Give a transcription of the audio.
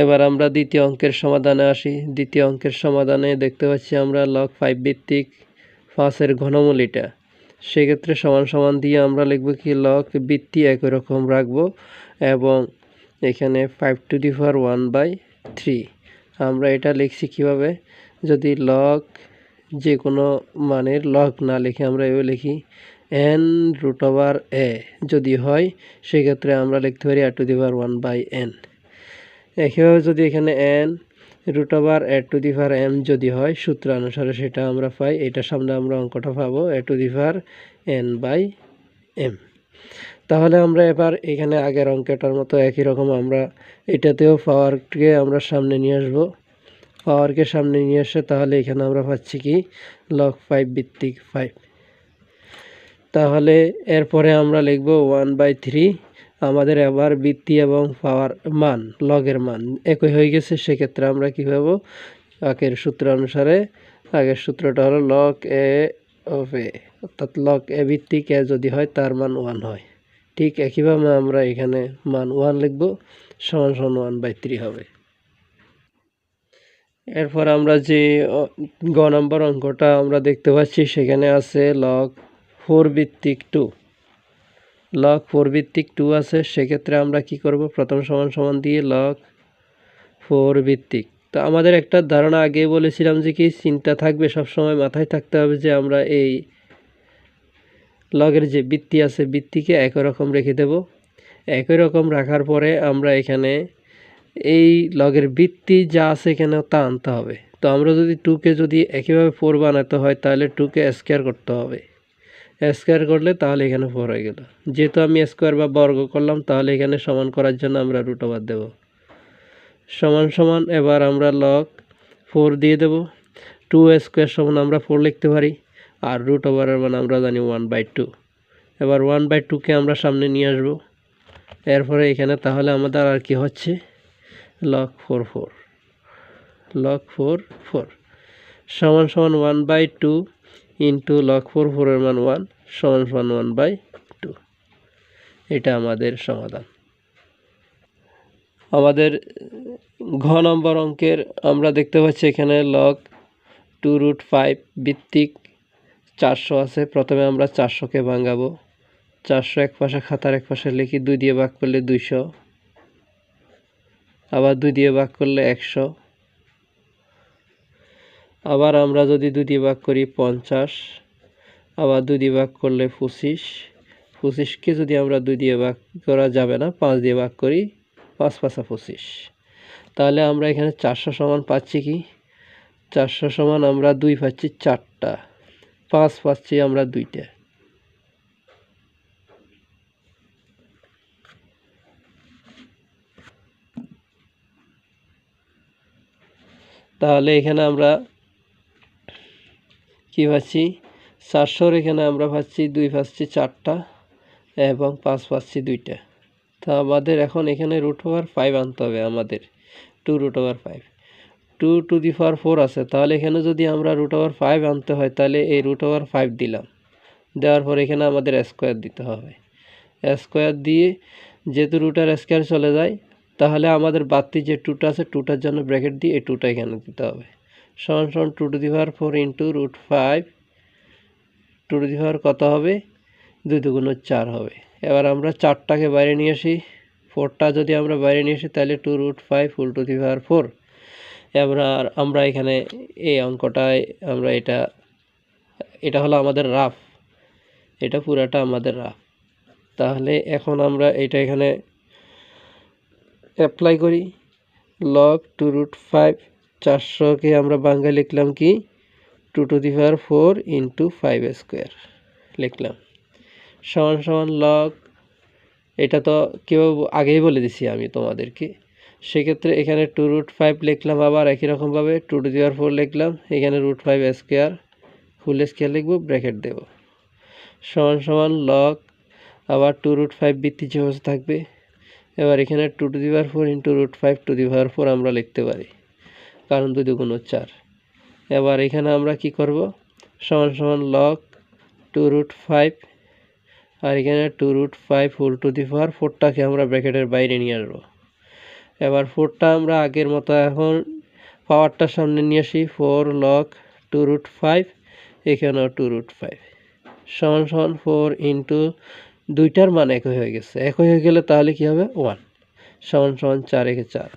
এবার আমরা দ্বিতীয় অঙ্কের সমাধানে আসি। দ্বিতীয় অঙ্কের সমাধানে দেখতে পাচ্ছি আমরা log 5 ভিত্তিক 5-এর ঘনমূল এটা। সেক্ষেত্রে সমান সমান দিয়ে আমরা লিখব কি log ভিত্তি একই রকম রাখবো এবং এখানে 5 to the power 1/3। আমরা এটা লিখছি কিভাবে, যদি log যে কোনো মানের log না লিখে আমরা এভাবে লিখি n√a যদি হয় সেক্ষেত্রে আমরা লিখতে পারি a to the power 1/n। একইভাবে যদি এখানে n√a to the power m যদি হয় সূত্র অনুসারে সেটা আমরা পাই, এটার সামনে আমরা অঙ্কটা পাবো a to the power n/m। তাহলে আমরা এবার এখানে আগের অঙ্কটার মতো একই রকম আমরা এটাতেও পাওয়ারকে আমরা সামনে নিয়ে আসবো। পাওয়ারকে সামনে নিয়ে আসে তাহলে এখানে আমরা পাচ্ছি কি log 5 ভিত্তিক 5। তাহলে এরপরে আমরা লিখব 1/3। আমাদের এবার ভিত্তি এবং পাওয়ার মান লগের মান একই হয়ে গেছে, সেক্ষেত্রে আমরা কী পাবো আগের সূত্র অনুসারে। আগের সূত্রটা হলো log a of a, অর্থাৎ log a ভিত্তিক a যদি হয় তার মান 1 হয়। ঠিক একইভাবে আমরা এখানে মান 1 লিখব, সমান সমান 1/3 হবে। এরপর আমরা যে গ নম্বর অঙ্কটা আমরা দেখতে পাচ্ছি সেখানে আছে log 4 ভিত্তিক 2। log 4 ভিত্তিক 2 আছে, সেক্ষেত্রে আমরা কি করব, প্রথম সমান সমান দিয়ে log 4 ভিত্তিক। তো আমাদের একটা ধারণা আগে বলেছিলাম যে কি চিন্তা থাকবে, সবসময় মাথায় থাকতে হবে যে আমরা এই লগের যে ভিত্তি আছে ভিত্তিকে একই রকম রেখে দেব। একই রকম রাখার পরে আমরা এখানে এই লগের ভিত্তি যা আছে এখানে তা আনতে হবে। তো আমরা যদি 2কে যদি একইভাবে 4 বানাতে হয় তাহলে 2কে স্কোয়ার করতে হবে। স্কোয়ার করলে তাহলে এখানে 4 হয়ে গেল। যেহেতু আমি স্কোয়ার বা বর্গ করলাম তাহলে এখানে সমান করার জন্য আমরা √ওভার দেব। সমান সমান এবার আমরা log 4 দিয়ে দেব। 2 স্কোয়ার সমান আমরা 4 লিখতে পারি, আর √ওভারের মান আমরা জানি 1/2। এবার 1/2কে আমরা সামনে নিয়ে আসব। এরপরে এখানে তাহলে আমাদের আর কি হচ্ছে log 4 log 4 সমান সমান 1/2 ইন্টু log 4 এর মান 1 সমান সমান 1/2। এটা আমাদের সমাধান। আমাদের ঘ নম্বর অঙ্কের আমরা দেখতে পাচ্ছি এখানে log 2√5 ভিত্তিক 400 আছে। প্রথমে আমরা 400কে ভাঙাবো। 400 এক পাশে খাতার এক পাশে লিখি, 2 দিয়ে ভাগ করলে 200, আবার 2 দিয়ে ভাগ করলে 100, আবার আমরা যদি 2 দিয়ে ভাগ করি 50, আবার 2 দিয়ে ভাগ করলে 25। 25কে যদি আমরা 2 দিয়ে ভাগ করা যাবে না, 5 দিয়ে ভাগ করি, 5 5 25। তাহলে আমরা এখানে 400 সমান পাচ্ছি কি 400 সমান আমরা 2 পাচ্ছি 4টা, 5 পাচ্ছি আমরা 2টা। তাহলে এখানে আমরা কি পাচ্ছি 400-র এখানে আমরা পাচ্ছি 2 পাচ্ছি 4টা এবং 5 পাচ্ছি 2টা। তো আমাদের এখন এখানে √5 আনতে হবে আমাদের। 2√5 2 to the power 4 আছে, তাহলে এখানে যদি আমরা √5 আনতে হয় তাহলে এই √5 দিলাম। দেওয়ার পর এখানে আমাদের স্কোয়ার দিতে হবে। স্কোয়ার দিয়ে যেহেতু রুটের স্কোয়ার চলে যায় তাহলে আমাদের বাড়তি যে 2টা আছে 2টার জন্য ব্র্যাকেট দিয়ে এই 2টা এখানে দিতে হবে। সমান সমান 2 to the power 4 into √5। 2 to the power কত হবে, 2 2 4 হবে। এবার আমরা 4টাকে বাইরে নিয়ে আসি। 4টা যদি আমরা বাইরে নিয়ে আসি তাহলে 2√5 ফুল টু দি পাওয়ার 4। এবার আমরা এখানে এই অঙ্কটায় আমরা এটা হলো আমাদের রাফ, এটা পুরাটা আমাদের রাফ। তাহলে এখন আমরা এটা এখানে অ্যাপ্লাই করি। log 2√5 400কে আমরা বাংলায় লিখলাম কি 2 to the power 4 into 5 square লিখলাম, সমান সমান log, এটা তো কেউ আগেই বলে দিছি আমি তোমাদেরকে। সেক্ষেত্রে এখানে 2√5 লিখলাম, আবার একই রকমভাবে 2 to the power 4 লিখলাম, এখানে √5 স্কোয়ার ফুল স্কোয়ার লিখব, ব্র্যাকেট দেব, সমান সমান log আবার 2√5 ভিত্তি যে অবস্থা থাকবে। এবার এখানে 2 to the power 4 into √5 to the power 4 আমরা লিখতে পারি, কারণ 2 2 4। এবার এখানে আমরা কি করব, সমান সমান log 2√5 আর এখানে 2√5 ফুল টু দি পাওয়ার 4টাকে আমরা ব্র্যাকেটের বাইরে নিয়ে আসবো। এবার 4টা আমরা আগের মতো এখন পাওয়ারটার সামনে নিয়ে আসি, 4 log 2√5, এখানেও 2√5 সমান সমান 4 ইন্টু দুইটার মান একই হয়ে গেছে। একই হয়ে গেলে তাহলে কি হবে 1 সমান সমান 4 একে 4।